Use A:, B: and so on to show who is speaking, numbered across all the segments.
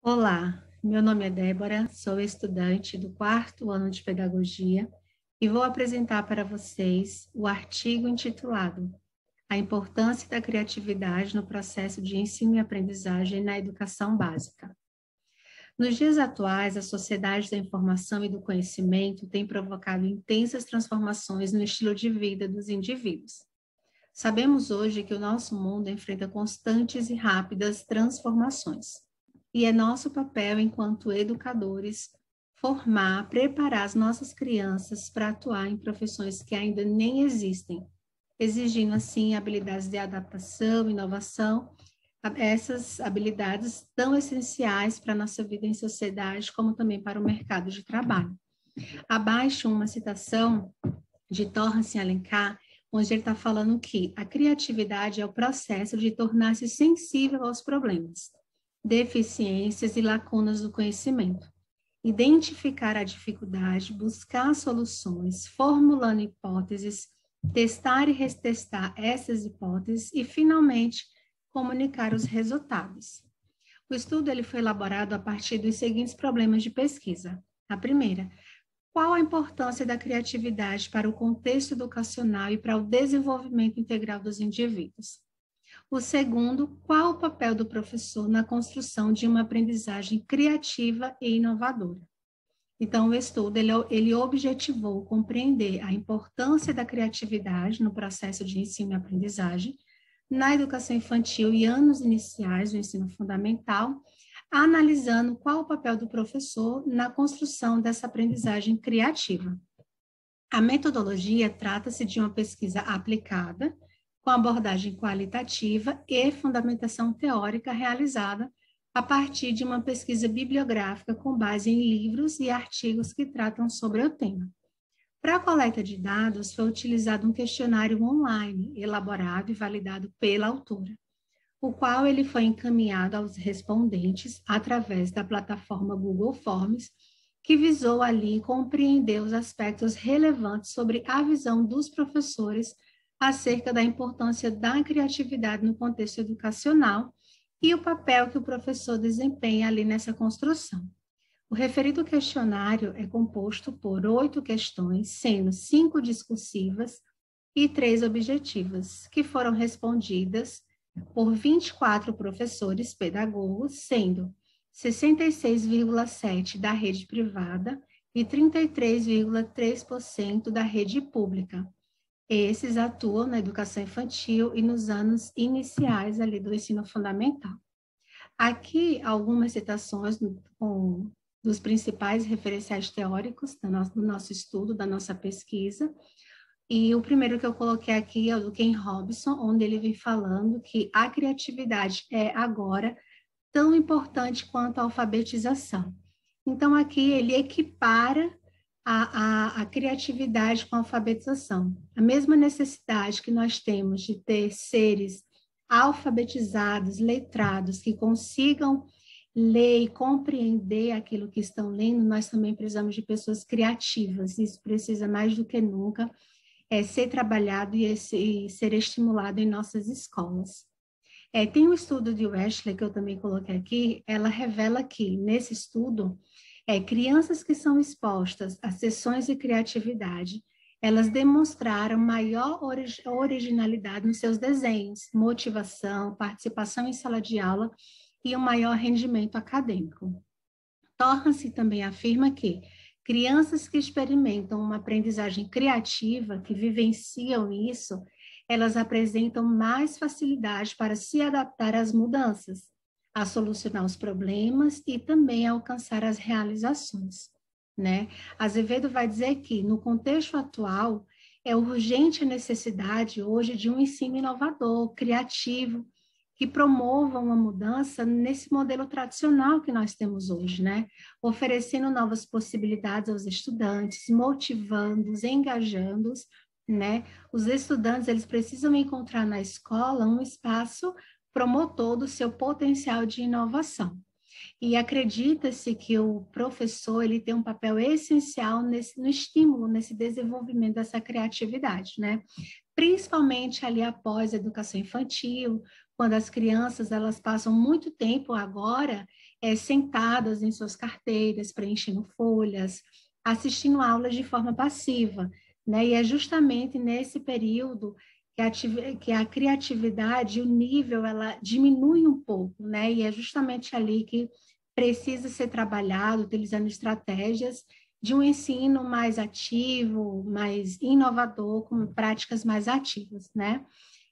A: Olá, meu nome é Débora, sou estudante do 4º ano de Pedagogia e vou apresentar para vocês o artigo intitulado A Importância da Criatividade no Processo de Ensino e Aprendizagem na Educação Básica. Nos dias atuais, a sociedade da informação e do conhecimento tem provocado intensas transformações no estilo de vida dos indivíduos. Sabemos hoje que o nosso mundo enfrenta constantes e rápidas transformações. E é nosso papel, enquanto educadores, formar, preparar as nossas crianças para atuar em profissões que ainda nem existem, exigindo, assim, habilidades de adaptação, inovação, essas habilidades tão essenciais para a nossa vida em sociedade, como também para o mercado de trabalho. Abaixo, uma citação de Torrance Alencar, onde ele está falando que a criatividade é o processo de tornar-se sensível aos problemas, deficiências e lacunas do conhecimento. Identificar a dificuldade, buscar soluções, formulando hipóteses, testar e retestar essas hipóteses e, finalmente, comunicar os resultados. O estudo ele foi elaborado a partir dos seguintes problemas de pesquisa. A primeira, qual a importância da criatividade para o contexto educacional e para o desenvolvimento integral dos indivíduos? O segundo, qual o papel do professor na construção de uma aprendizagem criativa e inovadora? Então, o estudo, ele objetivou compreender a importância da criatividade no processo de ensino e aprendizagem, na educação infantil e anos iniciais do ensino fundamental, analisando qual o papel do professor na construção dessa aprendizagem criativa. A metodologia trata-se de uma pesquisa aplicada, com abordagem qualitativa e fundamentação teórica realizada a partir de uma pesquisa bibliográfica com base em livros e artigos que tratam sobre o tema. Para a coleta de dados, foi utilizado um questionário online, elaborado e validado pela autora, o qual ele foi encaminhado aos respondentes através da plataforma Google Forms, que visou ali compreender os aspectos relevantes sobre a visão dos professores acerca da importância da criatividade no contexto educacional e o papel que o professor desempenha ali nessa construção. O referido questionário é composto por 8 questões, sendo 5 discursivas e 3 objetivas, que foram respondidas por 24 professores pedagogos, sendo 66,7% da rede privada e 33,3% da rede pública. Esses atuam na educação infantil e nos anos iniciais ali do ensino fundamental. Aqui, algumas citações dos principais referenciais teóricos do nosso estudo, da nossa pesquisa. E o primeiro que eu coloquei aqui é o do Ken Robson, onde ele vem falando que a criatividade é agora tão importante quanto a alfabetização. Então, aqui ele equipara a criatividade com a alfabetização. A mesma necessidade que nós temos de ter seres alfabetizados, letrados, que consigam ler e compreender aquilo que estão lendo, nós também precisamos de pessoas criativas. Isso precisa mais do que nunca ser trabalhado e ser estimulado em nossas escolas. Tem um estudo de Wesley, que eu também coloquei aqui, ela revela que, nesse estudo, crianças que são expostas a sessões de criatividade, elas demonstraram maior originalidade nos seus desenhos, motivação, participação em sala de aula e um maior rendimento acadêmico. Torrance também afirma que crianças que experimentam uma aprendizagem criativa, que vivenciam isso, elas apresentam mais facilidade para se adaptar às mudanças, a solucionar os problemas e também a alcançar as realizações, né? Azevedo vai dizer que, no contexto atual, é urgente a necessidade hoje de um ensino inovador, criativo, que promova uma mudança nesse modelo tradicional que nós temos hoje, né? Oferecendo novas possibilidades aos estudantes, motivando-os, engajando-os, né? Os estudantes, eles precisam encontrar na escola um espaço promotor do seu potencial de inovação. E acredita-se que o professor ele tem um papel essencial no estímulo, nesse desenvolvimento dessa criatividade, né? Principalmente ali após a educação infantil, quando as crianças elas passam muito tempo agora sentadas em suas carteiras, preenchendo folhas, assistindo aulas de forma passiva, né? E é justamente nesse período que a criatividade, o nível, ela diminui um pouco, né? E é justamente ali que precisa ser trabalhado, utilizando estratégias de um ensino mais ativo, mais inovador, com práticas mais ativas, né?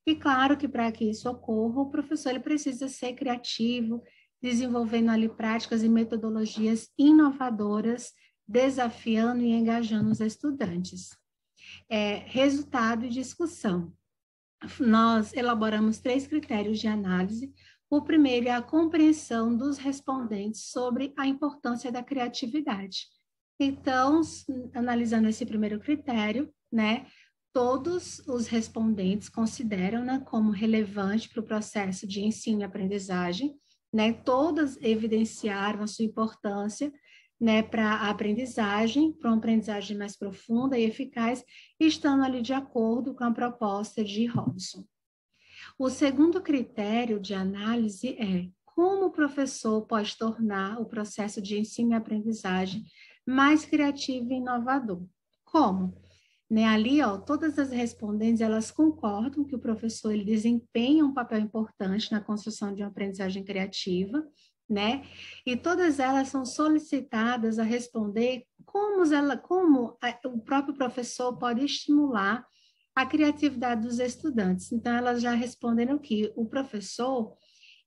A: E claro que para que isso ocorra, o professor ele precisa ser criativo, desenvolvendo ali práticas e metodologias inovadoras, desafiando e engajando os estudantes. Resultado e discussão. Nós elaboramos 3 critérios de análise. O primeiro é a compreensão dos respondentes sobre a importância da criatividade. Então, analisando esse primeiro critério, né, todos os respondentes consideram-na como relevante para o processo de ensino e aprendizagem, né, todas evidenciaram a sua importância, né, para a aprendizagem, para uma aprendizagem mais profunda e eficaz, estando ali de acordo com a proposta de Robson. O segundo critério de análise é como o professor pode tornar o processo de ensino e aprendizagem mais criativo e inovador. Como? Né, ali, ó, todas as respondentes, elas concordam que o professor ele desempenha um papel importante na construção de uma aprendizagem criativa, né? E todas elas são solicitadas a responder como o próprio professor pode estimular a criatividade dos estudantes. Então, elas já responderam que o professor,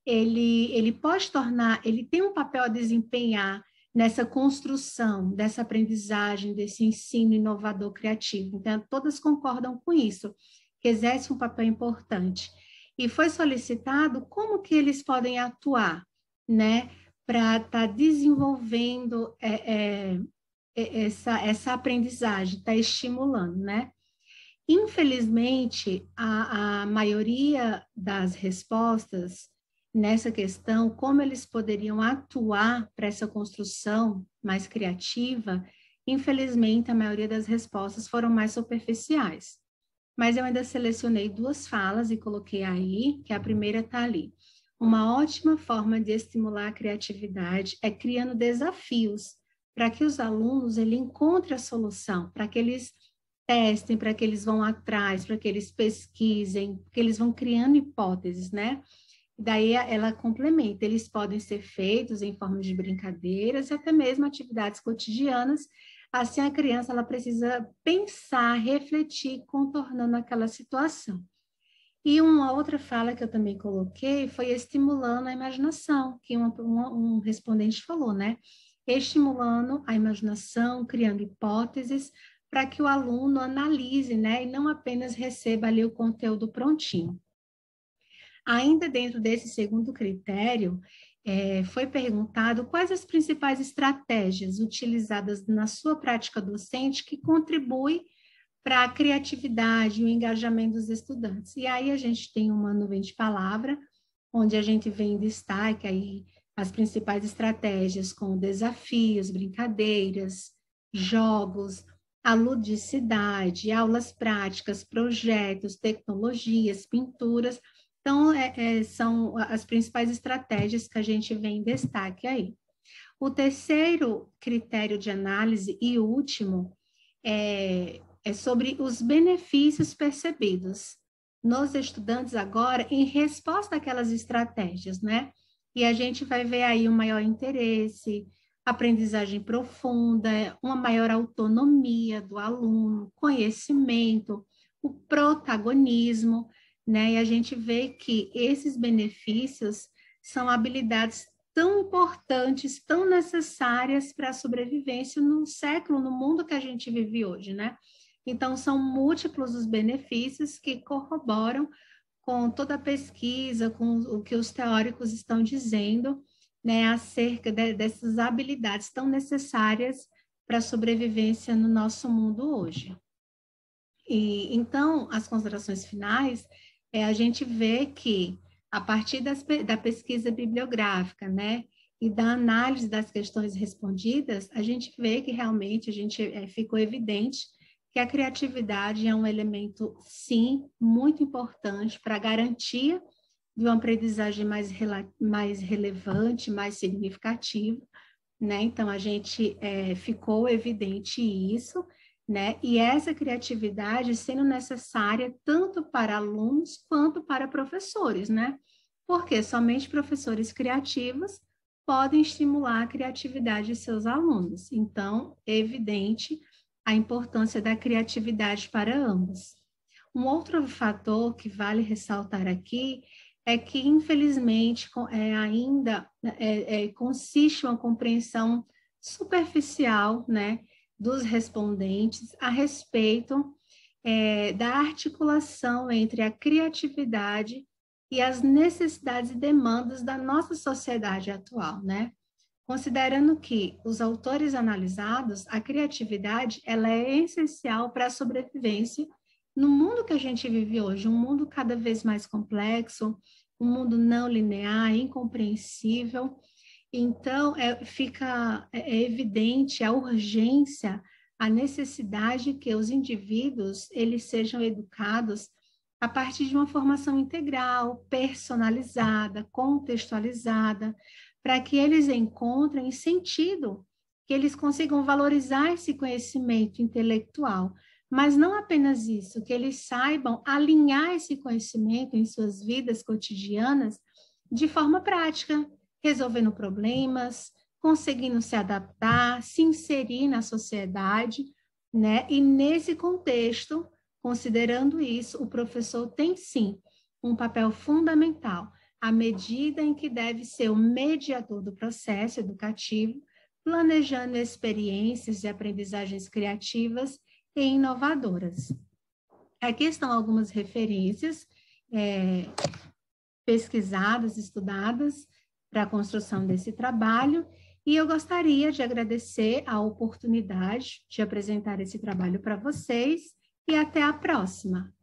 A: ele pode tornar, ele tem um papel a desempenhar nessa construção, dessa aprendizagem, desse ensino inovador criativo. Então, todas concordam com isso, que exerce um papel importante. E foi solicitado como que eles podem atuar, né, para estar desenvolvendo essa aprendizagem, estar estimulando, né? Infelizmente, a maioria das respostas nessa questão, como eles poderiam atuar para essa construção mais criativa, infelizmente, a maioria das respostas foram mais superficiais. Mas eu ainda selecionei 2 falas e coloquei aí, que a primeira está ali. Uma ótima forma de estimular a criatividade é criando desafios para que os alunos ele encontrem a solução, para que eles testem, para que eles vão atrás, para que eles pesquisem, que eles vão criando hipóteses, né? Daí ela complementa, eles podem ser feitos em forma de brincadeiras e até mesmo atividades cotidianas. Assim, a criança ela precisa pensar, refletir, contornando aquela situação. E uma outra fala que eu também coloquei foi estimulando a imaginação, que um respondente falou, né? Estimulando a imaginação, criando hipóteses, para que o aluno analise, né? E não apenas receba ali o conteúdo prontinho. Ainda dentro desse segundo critério, foi perguntado quais as principais estratégias utilizadas na sua prática docente que contribuem para a criatividade e o engajamento dos estudantes. E aí a gente tem uma nuvem de palavra, onde a gente vê em destaque aí as principais estratégias com desafios, brincadeiras, jogos, a ludicidade, aulas práticas, projetos, tecnologias, pinturas. Então, são as principais estratégias que a gente vê em destaque aí. O terceiro critério de análise e último é sobre os benefícios percebidos nos estudantes agora em resposta àquelas estratégias, né? E a gente vai ver aí um maior interesse, aprendizagem profunda, uma maior autonomia do aluno, conhecimento, o protagonismo, né? E a gente vê que esses benefícios são habilidades tão importantes, tão necessárias para a sobrevivência no século, no mundo que a gente vive hoje, né? Então, são múltiplos os benefícios que corroboram com toda a pesquisa, com o que os teóricos estão dizendo, né, acerca dessas habilidades tão necessárias para a sobrevivência no nosso mundo hoje. E, então, as considerações finais, a gente vê que, a partir da pesquisa bibliográfica, né, e da análise das questões respondidas, a gente vê que realmente ficou evidente que a criatividade é um elemento, sim, muito importante para a garantia de uma aprendizagem mais relevante, mais significativa, né? Então, a gente ficou evidente isso, né? E essa criatividade sendo necessária tanto para alunos quanto para professores, né? Porque somente professores criativos podem estimular a criatividade de seus alunos. Então, é evidente a importância da criatividade para ambos. Um outro fator que vale ressaltar aqui é que, infelizmente, ainda consiste uma compreensão superficial, né, dos respondentes a respeito da articulação entre a criatividade e as necessidades e demandas da nossa sociedade atual, né? Considerando que os autores analisados, a criatividade, ela é essencial para a sobrevivência no mundo que a gente vive hoje, um mundo cada vez mais complexo, um mundo não linear, incompreensível. Então, fica evidente a urgência, a necessidade que os indivíduos eles sejam educados a partir de uma formação integral, personalizada, contextualizada, para que eles encontrem sentido, que eles consigam valorizar esse conhecimento intelectual, mas não apenas isso, que eles saibam alinhar esse conhecimento em suas vidas cotidianas de forma prática, resolvendo problemas, conseguindo se adaptar, se inserir na sociedade, né? E nesse contexto, considerando isso, o professor tem sim um papel fundamental, à medida em que deve ser o mediador do processo educativo, planejando experiências de aprendizagens criativas e inovadoras. Aqui estão algumas referências pesquisadas, estudadas para a construção desse trabalho, e eu gostaria de agradecer a oportunidade de apresentar esse trabalho para vocês e até a próxima.